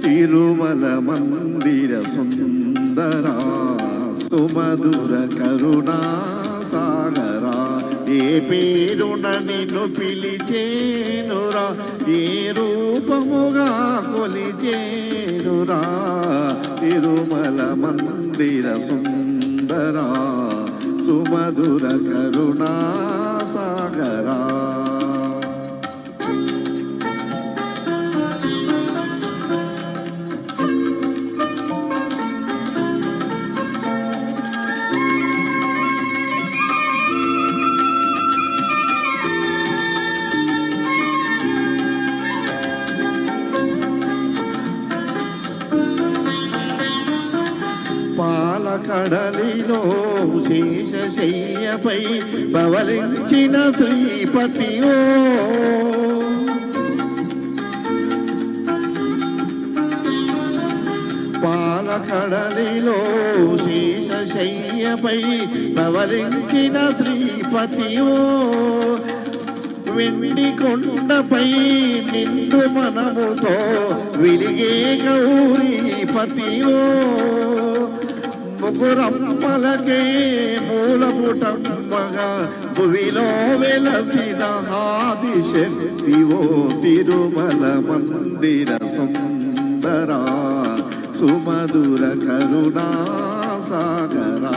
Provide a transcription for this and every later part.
తిరుమల మందిర సుందరా సుమధుర కరుణా సాగరా ఏ పేరున నిన్ను పిలిచేనురా ఏ రూపముగా కొలిచేనురా తిరుమల మందిర సుందరా సుమధుర కరుణా సాగరా పాలకడలిలో శేషశయ్యపై పవలించిన శ్రీపతియో పాలకడలిలో శేషశయ్యపై పవలించిన శ్రీపతియో వెండి కొండపై నిండు మనముతో వెలిగే గౌరీపతియో ముగురమ్మలకే మూలపుటమ్మగా భువిలో వెలసిన ఆదిశక్తివో తిరుమల మందిర సుందరా సుమధుర కరుణా సాగరా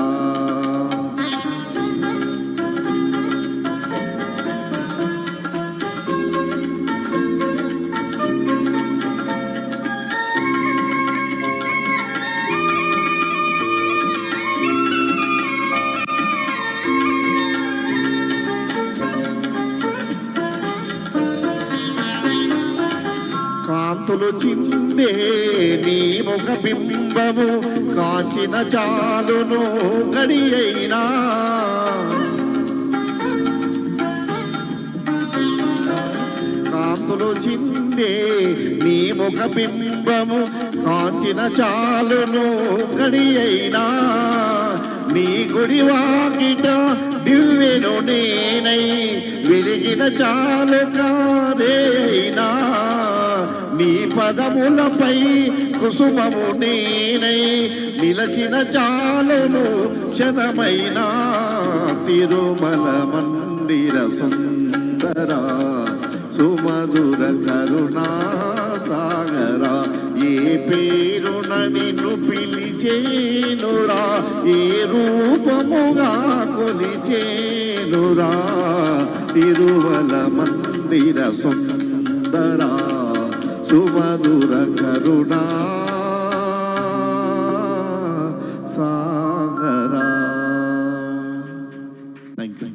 కాంతులు చిందే నీ ముఖ బింబము కాంచిన చాలును గడి అయినా కాంతులు చిందే నీ ముఖ బింబము కాంచిన చాలును గడి అయినా నీ గుడి వాకిట దివ్యను నేనై వెలిగిన చాలు కాదేనా నీ పదములపై కుసుమము నేనై నిలచిన చాలును క్షణమైన తిరుమల మందిర సుందరా సుమధుర కరుణా సాగరా ఏ పేరున నిన్ను పిలిచేనురా ఏ రూపముగా కొలిచేనురా తిరుమల మందిర సుందరా సుమధుర కరుణా సాగరా. Thank you.